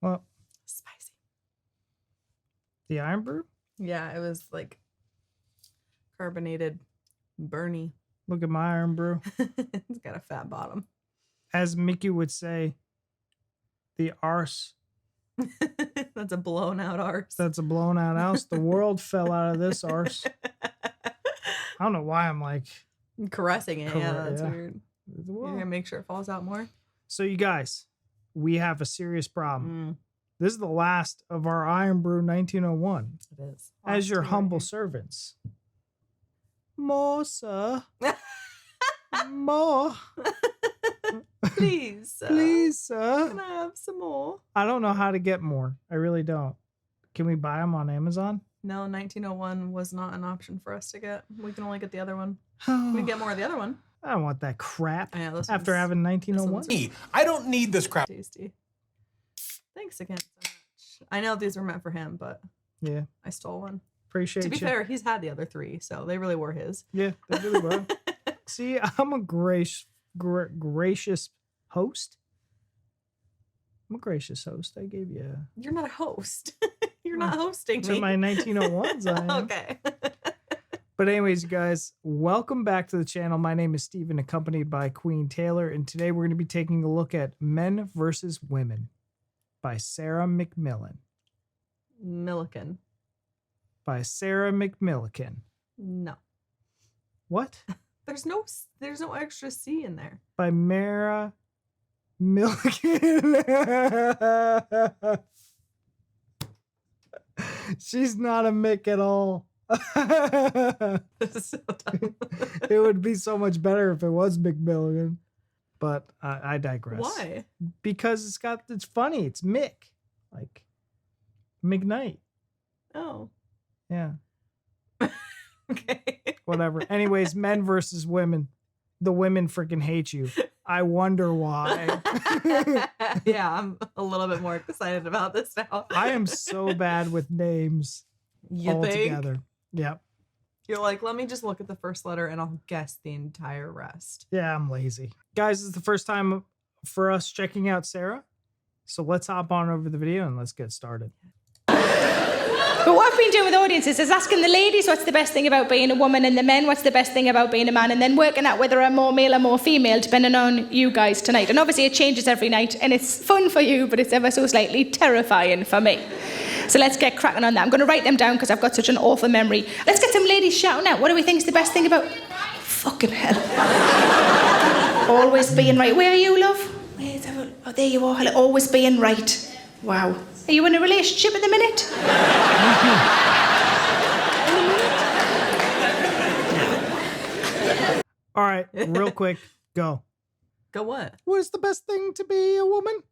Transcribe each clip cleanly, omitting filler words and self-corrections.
Well, Spicy. the Iron Brew? Yeah, it was like carbonated, burny. Look at my Iron Brew. It's got a fat bottom. As Mickey would say, the arse. That's a blown out arse. That's a blown out house. The world fell out of this arse. I don't know why I'm like caressing it. Yeah, that's weird. Well, You're gonna make sure it falls out more. So you guys, we have a serious problem. This is the last of our Iron Brew 1901. It is. As your humble servants. More, sir. More. Please, sir. Please, sir. Can I have some more? I don't know how to get more. I really don't. Can we buy them on Amazon? No, 1901 was not an option for us to get. We can only get the other one. We can get more of the other one. I don't want that crap. I know, after having 1901. I don't need this crap. Tasty. Thanks again so much. I know these were meant for him, but yeah, I stole one. Appreciate you. To be fair, he's had the other three, so they really were his. Yeah, they really were. See, I'm a gracious host. I'm a gracious host. I gave you. You're not a host. You're not hosting to me. my 1901s. I am. Okay. But anyways, you guys, welcome back to the channel. My name is Steven, accompanied by Queen Taylor, and today we're going to be taking a look at Men versus Women by Sarah Millican. By Sarah Millican. No. What? There's no extra C in there. By Mara Millican. She's not a Mick at all. This is so dumb. It would be so much better if it was McMilligan, but I digress. Why? Because it's funny. It's Mick, like McKnight. Oh, yeah. Okay. Whatever. Anyways, men versus women. The women freaking hate you. I wonder why. Yeah, I'm a little bit more excited about this now. I am so bad with names. You altogether. think? Yep. You're like, let me just look at the first letter and I'll guess the entire rest. Yeah, I'm lazy. Guys, this is the first time for us checking out Sarah. So let's hop on over the video and let's get started. But what I've been doing with audiences is asking the ladies what's the best thing about being a woman and the men what's the best thing about being a man, and then working out whether I'm more male or more female depending on you guys tonight. And obviously it changes every night and it's fun for you, but it's ever so slightly terrifying for me. So let's get cracking on that. I'm going to write them down because I've got such an awful memory. Let's get some ladies shouting out. What do we think is the best thing about... Fucking hell. Always being right. Where are you, love? Oh, there you are. Hello. Always being right. Wow. Are you in a relationship at the minute? All right, real quick, go. Go what? What is the best thing to be a woman?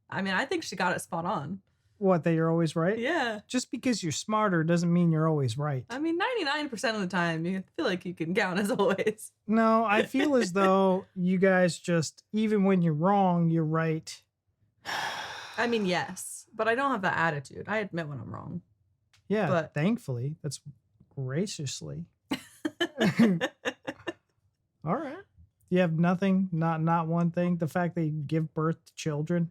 I mean, I think she got it spot on. What, that you're always right? Yeah. Just because you're smarter doesn't mean you're always right. I mean, 99% of the time, you feel like you can count as always. No, I feel as though you guys just, even when you're wrong, you're right. I mean, yes, but I don't have that attitude. I admit when I'm wrong. Yeah, but thankfully. That's graciously. All right. You have nothing, not one thing. The fact that you give birth to children.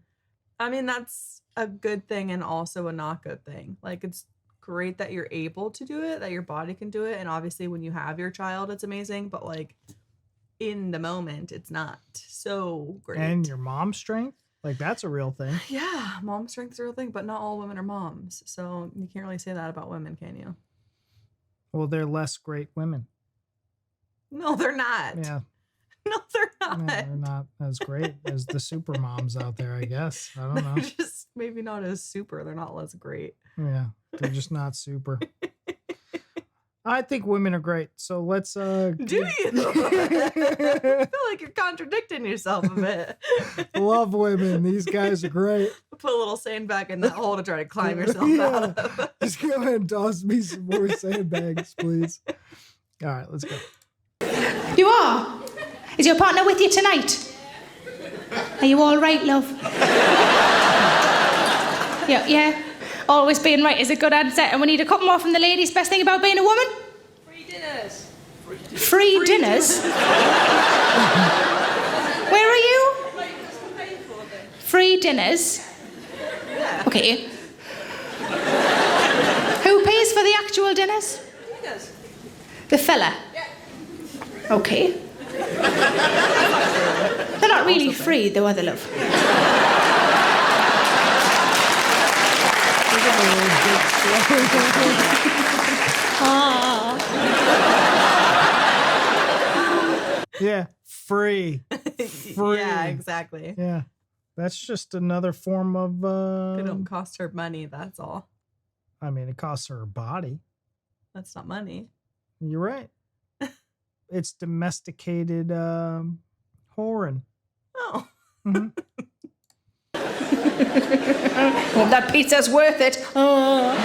I mean, that's a good thing and also a not good thing. Like, it's great that you're able to do it, that your body can do it. And obviously when you have your child, it's amazing. But like in the moment, it's not so great. And your mom's strength. Like, that's a real thing. Yeah, mom strength's a real thing, but not all women are moms. So you can't really say that about women, can you? Well, they're less great women. No, they're not. Yeah. No, they're not. No, they're not as great as the super moms out there, I guess. I don't know. They're just maybe not as super. They're not less great. Yeah, they're just not super. I think women are great. So let's Do you? I feel like you're contradicting yourself a bit. Love women. These guys are great. Put a little sand back in that hole to try to climb yourself out of. Just go ahead and toss me some more sandbags, please. All right, let's go. You are? Is your partner with you tonight? Are you all right, love? Yeah. Always being right is a good answer. And we need a couple more from the ladies. Best thing about being a woman? Free dinners. Free dinners? Where are you? Like, that's the paying for them. Free dinners? Yeah. Okay. Who pays for the actual dinners? He does. The fella? Yeah. Okay. They're not really free, though, are they, love? Yeah, free. Free. Yeah, exactly. Yeah, that's just another form of. They don't cost her money, that's all. I mean, it costs her body. That's not money. You're right. It's domesticated whoring. Oh. Mhm. Well, that pizza's worth it. Oh.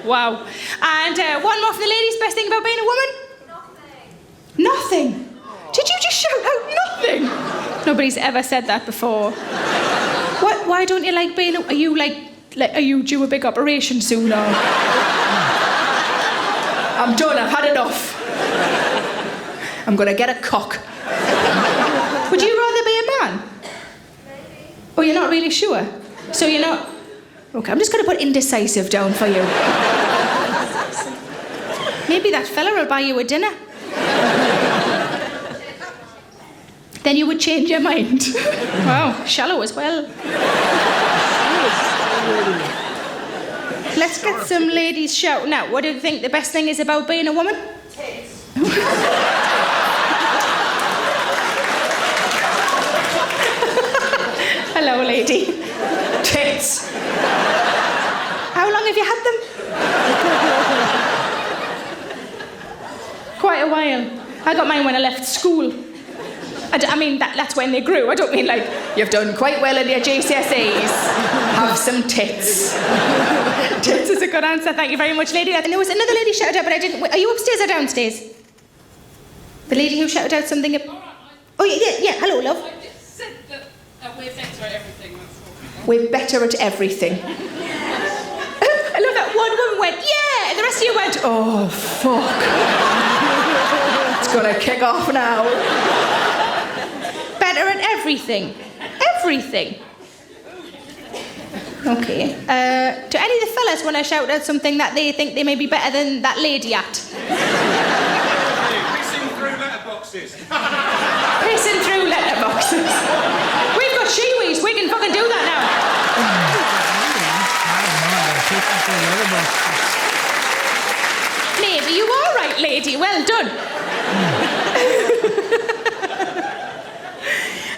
Wow. And one more for the ladies. Best thing about being a woman? Nothing. Did you just shout out nothing? Nobody's ever said that before. What? Why don't you like being a... Are you are you due a big operation soon or... I'm done. I've had enough. I'm gonna get a cock. Would you rather be a man? Maybe. Oh, you're not really sure? So you're not... Okay, I'm just gonna put indecisive down for you. Maybe that fella will buy you a dinner. Then you would change your mind. Wow, shallow as well. Let's get some ladies shouting out. What do you think the best thing is about being a woman? Tits. Hello, lady. Tits. How long have you had them? Quite a while. I got mine when I left school. I mean, that's when they grew. I don't mean like, you've done quite well in your GCSEs. Have some tits. Tits is a good answer. Thank you very much, lady. And there was another lady shouted out, but I didn't... Are you upstairs or downstairs? The lady who shouted out something... Oh, yeah. Hello, love. I just said that we're better at everything. That's all. We're better at everything. I love that one woman went, yeah, and the rest of you went, oh, fuck. It's gonna kick off now. Better at everything. Everything. Okay. Do any of the fellas want to shout out something that they think they may be better than that lady at? Pissing through letterboxes. Pissing through letterboxes. We've got Shiwis. We can fucking do that now. Maybe you are right, lady. Well done.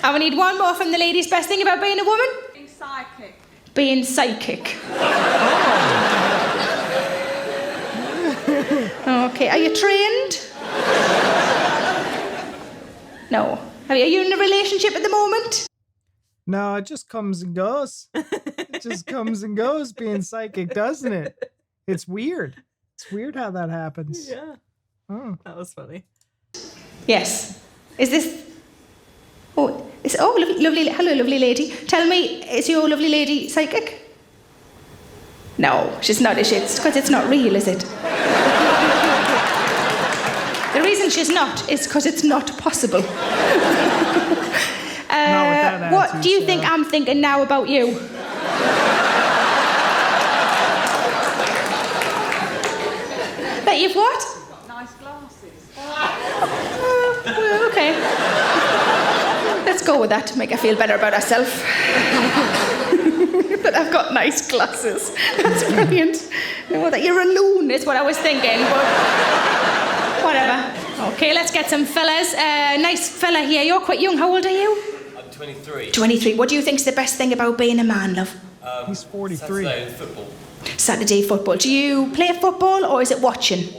And we need one more from the ladies. Best thing about being a woman? Being psychic. Being psychic. Okay, are you trained? No. Are you in a relationship at the moment? No, it just comes and goes. It just comes and goes being psychic, doesn't it? It's weird. It's weird how that happens. Yeah. Oh. That was funny. Yes. Is this... Oh, lovely. Hello, lovely lady. Tell me, is your lovely lady psychic? No, she's not, is she? It's because it's not real, is it? The reason she's not is because it's not possible. What do you think I'm thinking now about you? That you've what? Nice glasses. Well, okay. Let's go with that to make her feel better about herself. That I've got nice glasses. That's brilliant. No, that you're a loon is what I was thinking, but whatever. Okay, let's get some fellas. Nice fella here. You're quite young. How old are you? I'm 23. 23. What do you think's the best thing about being a man, love? He's 43. Saturday football. Saturday football. Do you play football or is it watching?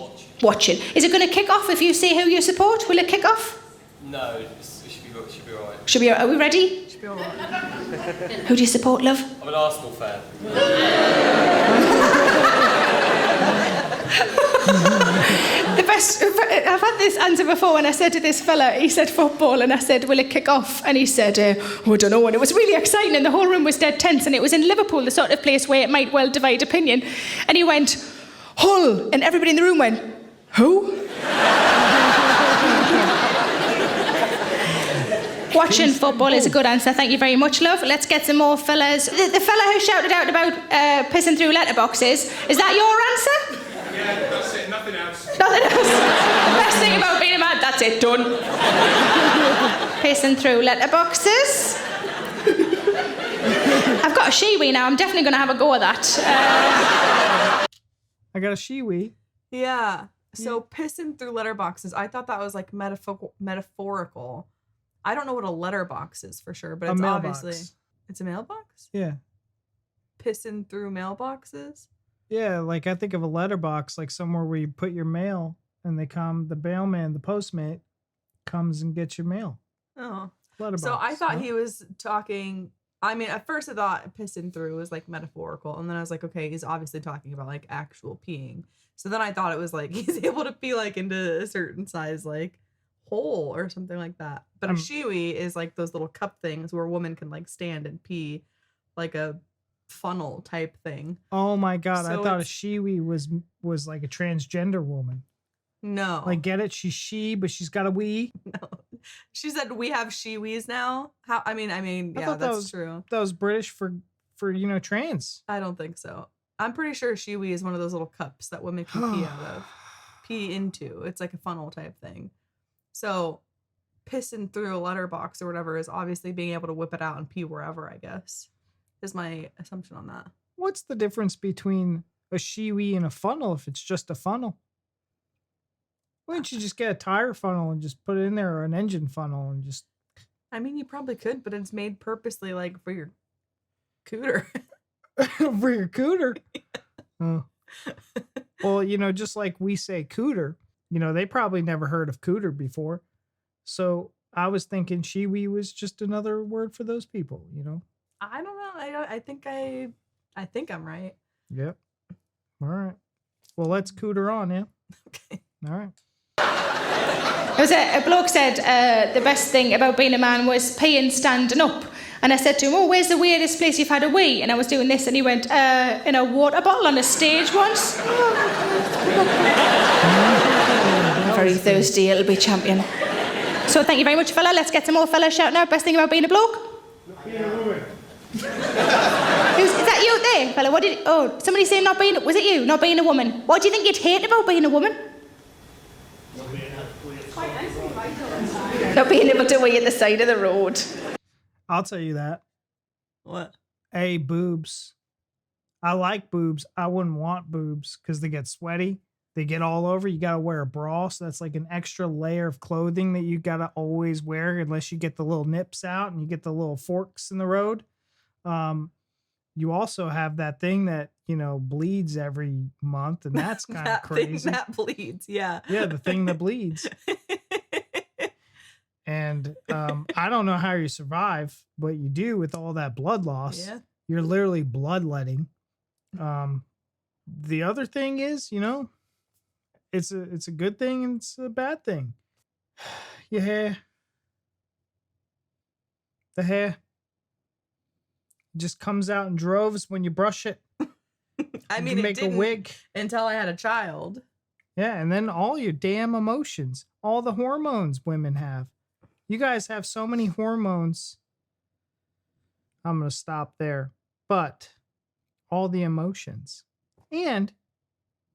Watching. Is it going to kick off if you say who you support? Will it kick off? No, it should be alright. Should be. Are we ready? Should be all right. Who do you support, love? I'm an Arsenal fan. The best. I've had this answer before when I said to this fella, he said football, and I said, will it kick off? And he said, oh, I don't know. And it was really exciting, and the whole room was dead tense, and it was in Liverpool, the sort of place where it might well divide opinion. And he went, Hull, and everybody in the room went, who? Watching football is a good answer. Thank you very much, love. Let's get some more fellas. The fella who shouted out about pissing through letterboxes, is that your answer? Yeah, that's it. Nothing else. Nothing else. The best thing about being a man, that's it, done. Pissing through letterboxes. I've got a Shiwi now. I'm definitely going to have a go at that. I got a Shiwi. Yeah. So pissing through letterboxes, I thought that was like metaphorical. I don't know what a letterbox is for sure, but A it's mailbox. obviously it's a mailbox. Yeah. Pissing through mailboxes. Yeah, like I think of a letterbox, like somewhere where you put your mail and the mailman, the postmate comes and gets your mail. Oh. Letterbox. So I thought huh? he was talking. I mean, at first I thought pissing through was like metaphorical, and then I was like, okay, he's obviously talking about like actual peeing. So then I thought it was like he's able to pee like into a certain size like hole or something like that. But a shiwi is like those little cup things where a woman can like stand and pee, like a funnel type thing. Oh my god, I So thought a it's- Shiwi was like a transgender woman. No, Like get it? She's she, but she's got a wee. no. She said we have shiwis now. How? I mean, I yeah, thought that that's was- true. That was British for trans. I don't think so. I'm pretty sure shiwi is one of those little cups that women can pee out of, pee into. It's like a funnel type thing. So pissing through a letterbox or whatever is obviously being able to whip it out and pee wherever, I guess, is my assumption on that. What's the difference between a Shiwi and a funnel if it's just a funnel? Why don't you just get a tire funnel and just put it in there, or an engine funnel and just I mean, you probably could, but it's made purposely like for your cooter. for your cooter? Oh. Well, just like we say cooter, they probably never heard of cooter before. So I was thinking Shiwi was just another word for those people, I don't know. I think I'm right. Yep. All right. Well, let's cooter on, yeah? Okay. All right. There was a bloke said the best thing about being a man was peeing standing up. And I said to him, oh, where's the weirdest place you've had a wee? And I was doing this, and he went, in a water bottle on a stage once. Very thirsty, it'll be champion. So thank you very much, fella. Let's get some more fellas shouting out. Best thing about being a bloke? Is that you there, fella? Somebody saying was it you? Not being a woman. What do you think you'd hate about being a woman? Not being able to wee at the side of the road. I'll tell you that. What? Hey, boobs. I like boobs. I wouldn't want boobs because they get sweaty. They get all over. You got to wear a bra. So that's like an extra layer of clothing that you got to always wear unless you get the little nips out and you get the little forks in the road. You also have that thing that, bleeds every month. And that's kind of That crazy. thing that bleeds, yeah. Yeah, the thing that bleeds. And I don't know how you survive, but you do with all that blood loss. Yeah. You're literally bloodletting. The other thing is, it's a good thing and it's a bad thing. Your hair. The hair just comes out in droves when you brush it. I mean, you it make a didn't wig. until I had a child. Yeah, and then all your damn emotions, all the hormones women have. You guys have so many hormones. I'm going to stop there. But all the emotions and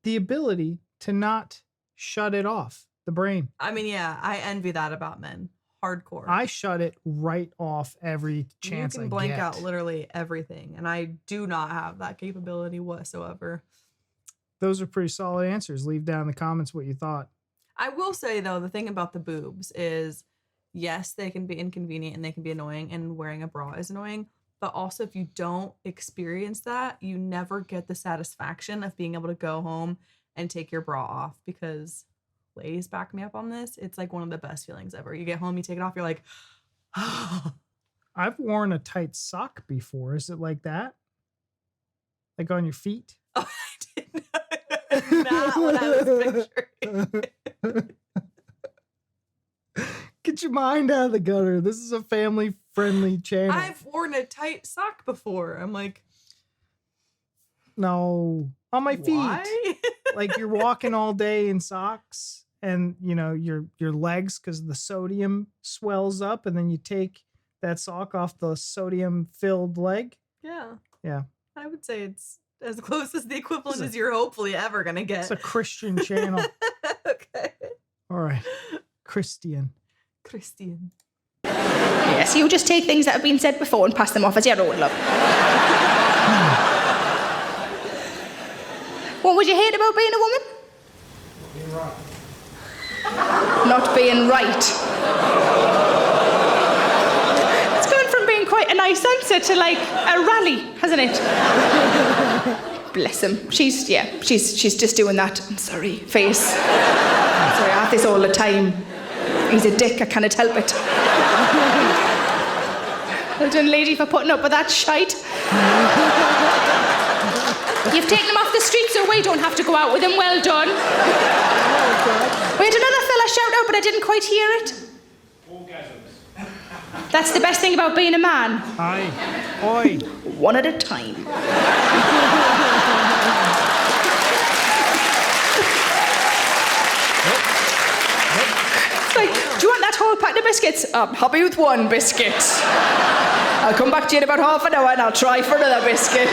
the ability to not shut it off, the brain. I mean, yeah, I envy that about men. Hardcore. I shut it right off every chance you I can blank get. out literally everything, and I do not have that capability whatsoever. Those are pretty solid answers. Leave down in the comments what you thought. I will say though, the thing about the boobs is, yes, they can be inconvenient and they can be annoying, and wearing a bra is annoying. But also, if you don't experience that, you never get the satisfaction of being able to go home and take your bra off. Because ladies, back me up on this. It's like one of the best feelings ever. You get home, you take it off, you're like, I've worn a tight sock before. Is it like that? Like on your feet? oh, I did not what I was picturing. Get your mind out of the gutter. This is a family-friendly channel. I've worn a tight sock before. I'm like, No, on my feet. why? Like you're walking all day in socks and your legs, because the sodium swells up, and then you take that sock off the sodium filled leg. Yeah. I would say it's as close as the equivalent as you're hopefully ever gonna get. It's a Christian channel. Okay. All right. Christian. Yes, you just take things that have been said before and pass them off as your own, love. What would you hate about being a woman? Being right. Not being right. It's gone from being quite a nice answer to like a rally, hasn't it? Bless him. She's just doing that, I'm sorry, face. I'm sorry, I have this all the time. He's a dick, I cannot help it. Well done, lady, for putting up with that shite. You've taken him off the street so we don't have to go out with him. Well done. We had another fella shout out, but I didn't quite hear it. Orgasms. That's the best thing about being a man. Aye. Oi. One at a time. Like, do you want that whole packet of biscuits? I'm happy with one biscuit. I'll come back to you in about half an hour and I'll try for another biscuit.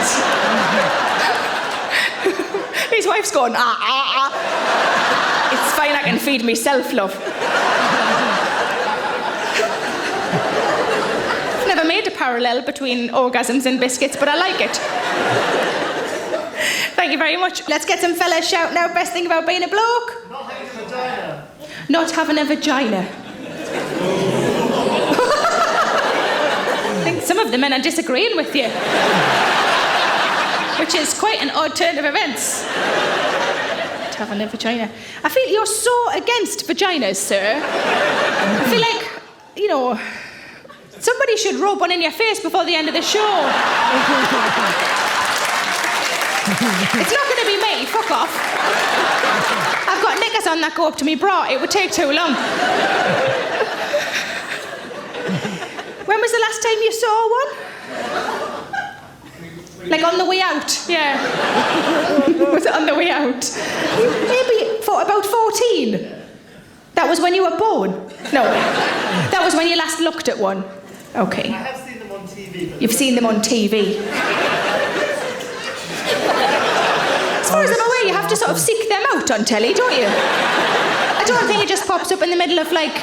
His wife's going, It's fine, I can feed myself, love. I've never made a parallel between orgasms and biscuits, but I like it. Thank you very much. Let's get some fellas shouting out best thing about being a bloke. Not having a vagina. Not having a vagina. I think some of the men are disagreeing with you. Which is quite an odd turn of events. Not having a vagina. I feel you're so against vaginas, sir. I feel like, somebody should rub one in your face before the end of the show. It's not going to be me, fuck off. I've got knickers on that go up to me bra, it would take too long. When was the last time you saw one? Like on the way out, yeah. Was it on the way out? Maybe for about 14. That was when you were born? No, that was when you last looked at one. Okay. I have seen them on TV. You've seen them on TV. As far as I'm aware, you have to sort of seek them out on telly, don't you? I don't think it just pops up in the middle of, like,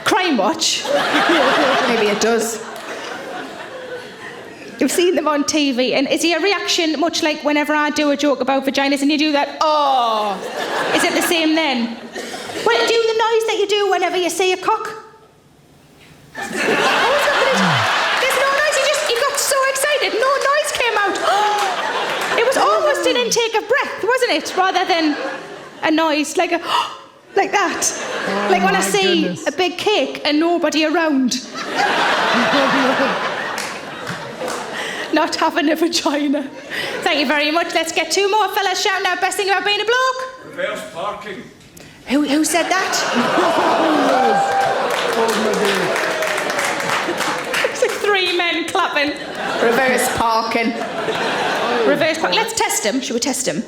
Crime Watch. Maybe it does. You've seen them on TV, and is your reaction much like whenever I do a joke about vaginas and you do that, oh, is it the same then? Well, do the noise that you do whenever you see a cock? There's no noise, you got so excited, no noise came out. It was almost an intake of breath, wasn't it? Rather than a noise, like that. Oh, like when I see a big cake and nobody around. Not having a vagina. Thank you very much. Let's get two more fellas shouting out best thing about being a bloke. Reverse parking. Who said that? It's like three men clapping. Reverse parking. Reverse parking. Let's test him. Should we test him?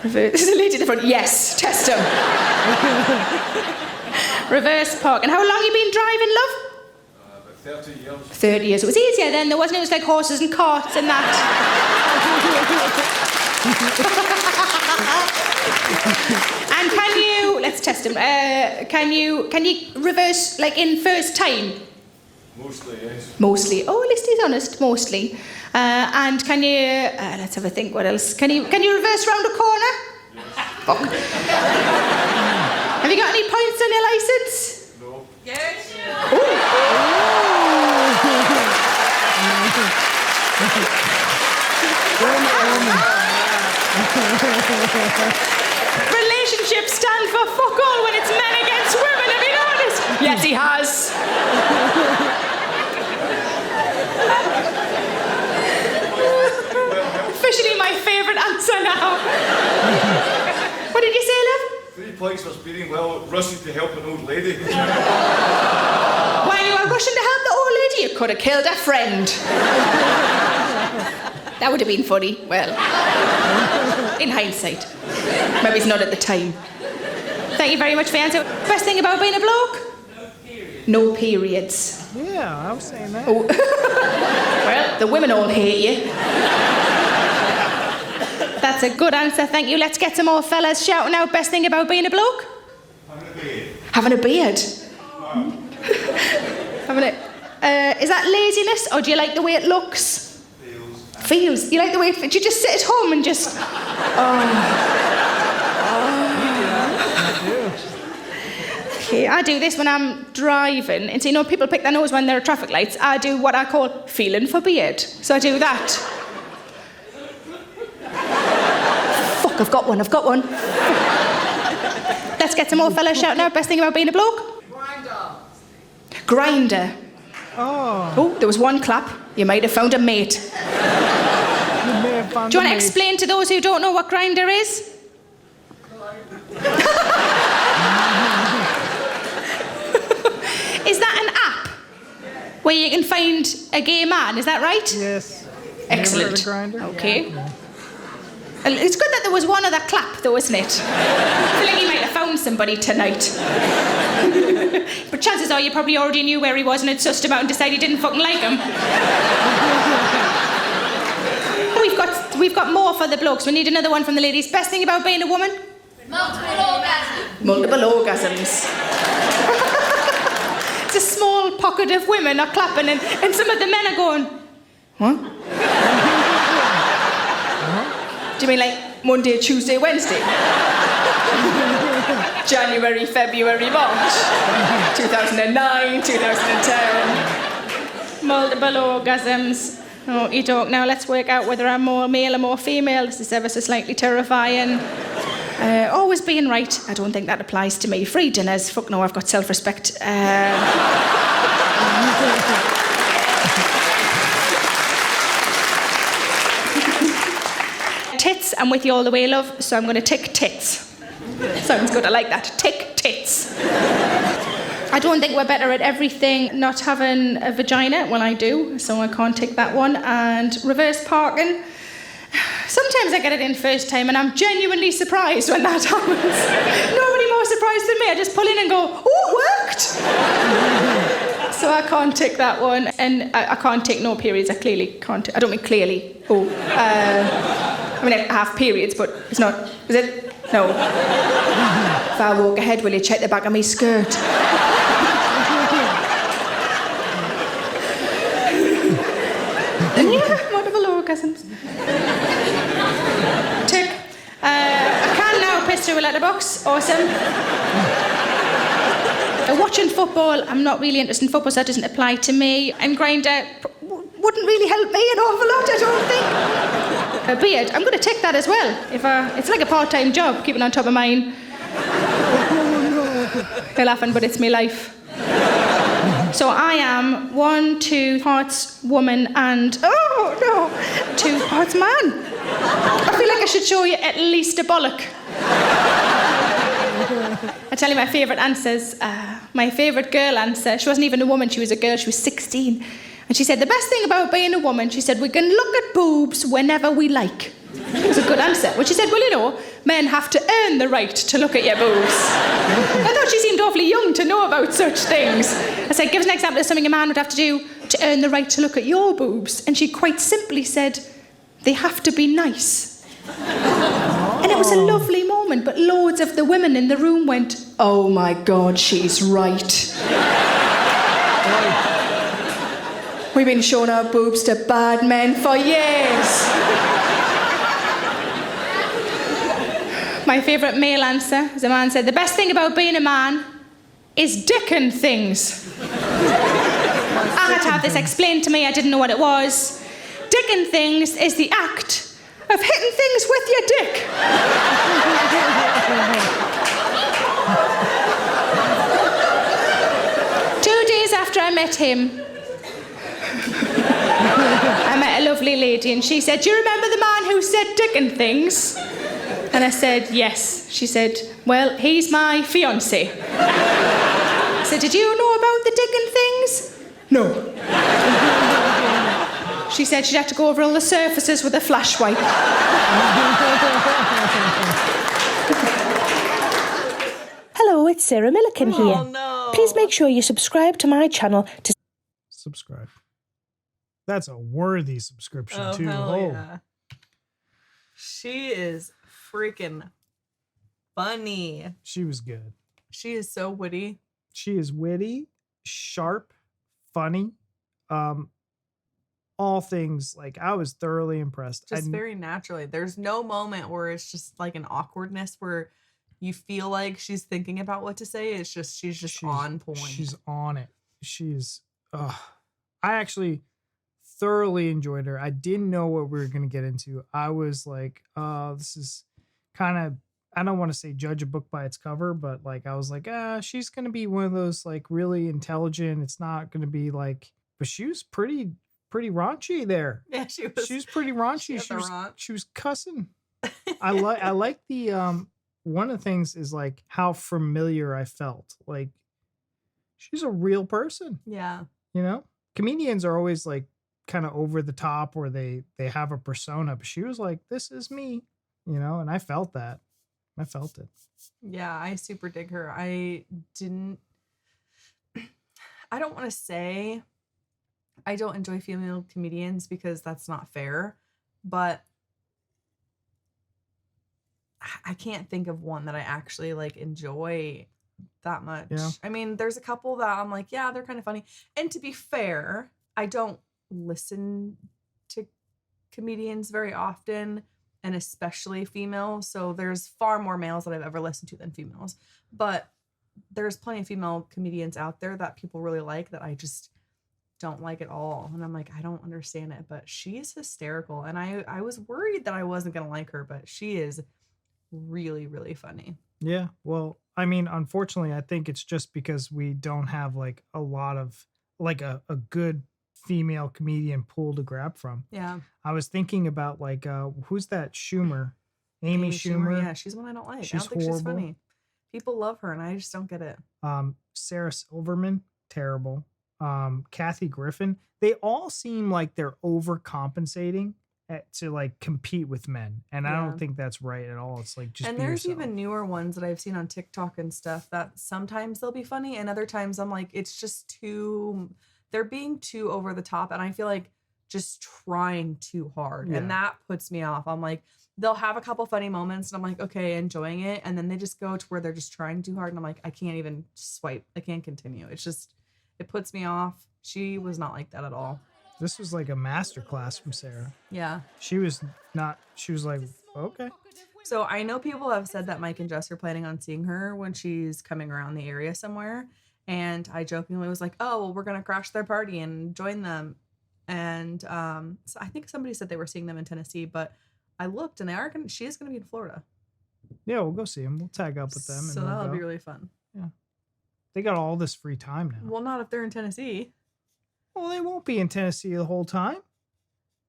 Reverse. There's a lady at the front. Yes, test him. Reverse parking. How long you been driving, love? About 30 years. 30 years. It was easier then, though, wasn't it? It was like horses and carts and that. And can you, let's test him, can you reverse, like, in first time? Mostly, yes. Mostly. Oh, at least he's honest, mostly. And can you, let's have a think, what else? Can you reverse round a corner? Yes. Fuck. Have you got any points on your licence? No. Yes. Relationships stand for fuck all when it's men against women, have you noticed? Yes, he has. Officially my favourite answer now. What did you say, love? 3 points for speeding while rushing to help an old lady. While you were rushing to help the old lady, you could have killed a friend. That would have been funny. Well, in hindsight. Maybe it's not at the time. Thank you very much for the answer. Best thing about being a bloke? No periods. Yeah, I was saying that. Oh. Well, the women all hate you. That's a good answer, thank you. Let's get some more fellas shouting out best thing about being a bloke. Having a beard. Having a... is that laziness, or do you like the way it looks? Feels. You like the way it... Do you just sit at home and just... Okay, I do this when I'm driving. And so, you know, people pick their nose when there are traffic lights. I do what I call feeling for beard. So I do that. Fuck, I've got one. Let's get some more fellas shouting out best thing about being a bloke. Grinder. Oh, there was one clap. You might have found a mate. You may have found Do you a want to mate. explain to those who don't know what Grinder is? Is that an app where you can find a gay man? Is that right? Yes. Excellent. Never heard of Grindr? Okay. Well, it's good that there was one other clap, though, isn't it? I feel like he might have found somebody tonight. But chances are you probably already knew where he was and had sussed him out and decided you didn't fucking like him. We've got more for the blokes. We need another one from the ladies. Best thing about being a woman? Multiple orgasms. It's a small pocket of women are clapping and some of the men are going, what? Do you mean like Monday, Tuesday, Wednesday? January, February, March. 2009, 2010. Multiple orgasms. Oh, you talk now. Let's work out whether I'm more male or more female. This is ever so slightly terrifying. Always being right. I don't think that applies to me. Free dinners. Fuck no, I've got self-respect. Tits. I'm with you all the way, love. So I'm going to tick tits. Sounds good. I like that. Tick tits. I don't think we're better at everything not having a vagina. Well, I do, so I can't tick that one. And reverse parking. Sometimes I get it in first time and I'm genuinely surprised when that happens. Nobody more surprised than me. I just pull in and go, oh, it worked! So I can't tick that one. And I can't tick no periods. I clearly can't. I don't mean clearly. Oh. I mean, I have periods, but it's not. Is it? No. If I walk ahead, will you check the back of my skirt? Yeah, multiple orgasms. Tick. I can now piss through a letterbox. Awesome. Watching football, I'm not really interested in football, so that doesn't apply to me. And Grindr wouldn't really help me an awful lot, I don't think. A beard, I'm going to tick that as well. It's like a part-time job, keeping on top of mine. You're laughing, but it's my life. So I am 1, 2 parts woman and, 2 parts man. I feel like I should show you at least a bollock. I tell you my favourite answers. My favourite girl answer, she wasn't even a woman, she was a girl, she was 16. And she said, the best thing about being a woman, she said, we can look at boobs whenever we like. It was a good answer. Well, she said, well, you know, men have to earn the right to look at your boobs. I thought she seemed awfully young to know about such things. I said, give us an example of something a man would have to do to earn the right to look at your boobs. And she quite simply said, they have to be nice. And it was a lovely moment, but loads of the women in the room went, oh my God, she's right. We've been showing our boobs to bad men for years. My favourite male answer is a man said, the best thing about being a man is dicking things. I had to have this explained to me, I didn't know what it was. Dicking things is the act of hitting things with your dick. 2 days after I met him, I met a lovely lady and she said, do you remember the man who said dicking things? And I said, yes. She said, well, he's my fiancé. I said, did you know about the dicking things? No. She said she'd have to go over all the surfaces with a flash wipe. it's Sarah Millican here. Oh no. Please make sure you subscribe to my channel to Subscribe. That's a worthy subscription Oh, too. hell Oh, yeah. She is freaking funny. she was good. She is so witty. She is witty, sharp, funny. All things, like, I was thoroughly impressed. Just very naturally. There's no moment where it's just like an awkwardness where you feel like she's thinking about what to say. It's just she's just on point. She's on it. She's I actually thoroughly enjoyed her. I didn't know what we were going to get into. I was like, this is kind of, I don't want to say judge a book by its cover, but like, I was like, she's going to be one of those like really intelligent. It's not going to be like, but she was pretty raunchy there. Yeah, she was pretty raunchy. She was cussing. I like the one of the things is like how familiar I felt. Like, she's a real person. Yeah. You know, comedians are always like kind of over the top, or they have a persona, but she was like, this is me, you know, and I felt that. I felt it. Yeah, I super dig her. I don't want to say I don't enjoy female comedians because that's not fair, but I can't think of one that I actually like enjoy that much. Yeah. I mean, there's a couple that I'm like, yeah, they're kind of funny. And to be fair, I don't listen to comedians very often, and especially female. So there's far more males that I've ever listened to than females. But there's plenty of female comedians out there that people really like that I just don't like at all. And I'm like, I don't understand it. But she's hysterical. And I was worried that I wasn't going to like her, but she is really, really funny. Yeah. Well, I mean, unfortunately, I think it's just because we don't have like a lot of like a good female comedian pool to grab from. Yeah. I was thinking about like, who's that Schumer? Amy Schumer. Yeah, she's one I don't like. She's I don't think horrible. she's funny. People love her and I just don't get it. Sarah Silverman, terrible. Kathy Griffin. They all seem like they're overcompensating to like compete with men, and I don't think that's right at all. It's like, just and be there's yourself. even newer ones that I've seen on TikTok and stuff that sometimes they'll be funny and other times I'm like, it's just they're being too over the top, and I feel like just trying too hard. Yeah. And that puts me off. I'm like, they'll have a couple funny moments and I'm like, okay, enjoying it, and then they just go to where they're just trying too hard and I'm like, I can't even swipe. I can't continue. It's just, it puts me off. She was not like that at all. This was like a masterclass from Sarah. Yeah. She was like, okay. So I know people have said that Mike and Jess are planning on seeing her when she's coming around the area somewhere. And I jokingly was like, oh, well, we're going to crash their party and join them. And so I think somebody said they were seeing them in Tennessee, but I looked and she is going to be in Florida. Yeah, we'll go see them. We'll tag up with them. So and that'll we'll be go. really fun. Yeah. They got all this free time now. Well, not if they're in Tennessee. Well, they won't be in Tennessee the whole time.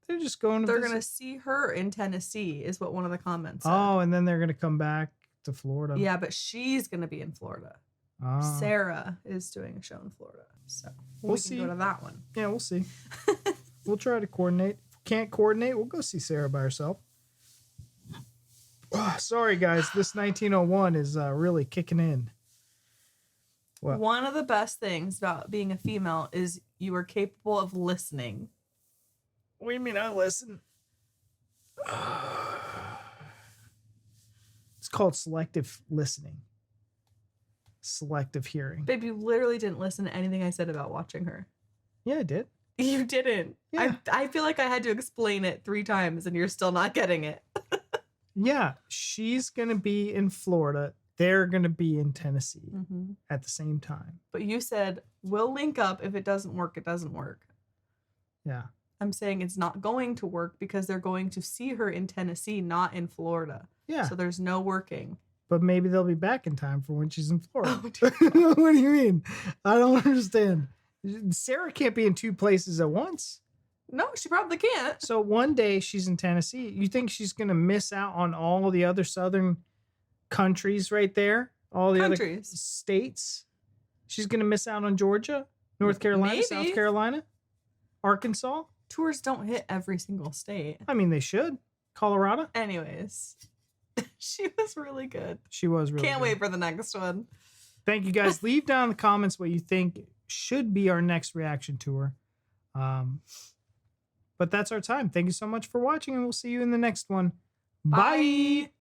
They're just going to They're visit. going to see her in Tennessee is what one of the comments said. Oh, and then they're going to come back to Florida. Yeah, but she's going to be in Florida. Ah. Sarah is doing a show in Florida. So We'll we see. can go to that one. Yeah, we'll see. We'll try to coordinate. If we can't coordinate, we'll go see Sarah by herself. Sorry, guys. This 1901 is really kicking in. What? One of the best things about being a female is you are capable of listening. What do you mean I listen? It's called selective listening. Selective hearing. Babe, you literally didn't listen to anything I said about watching her. Yeah, I did. You didn't. Yeah. I feel like I had to explain it 3 times and you're still not getting it. Yeah, she's going to be in Florida. They're going to be in Tennessee at the same time. But you said, we'll link up. If it doesn't work, it doesn't work. Yeah. I'm saying it's not going to work because they're going to see her in Tennessee, not in Florida. Yeah. So there's no working. But maybe they'll be back in time for when she's in Florida. Oh, What do you mean? I don't understand. Sarah can't be in 2 places at once. No, she probably can't. So one day she's in Tennessee. You think she's going to miss out on all the other southern countries right there? All the other states? She's going to miss out on Georgia, North Carolina, Maybe. South Carolina, Arkansas? Tours don't hit every single state. I mean, they should. Colorado? Anyways, she was really good. She was really Can't good. wait for the next one. Thank you guys. Leave down in the comments what you think should be our next reaction tour. But that's our time. Thank you so much for watching, and we'll see you in the next one. Bye.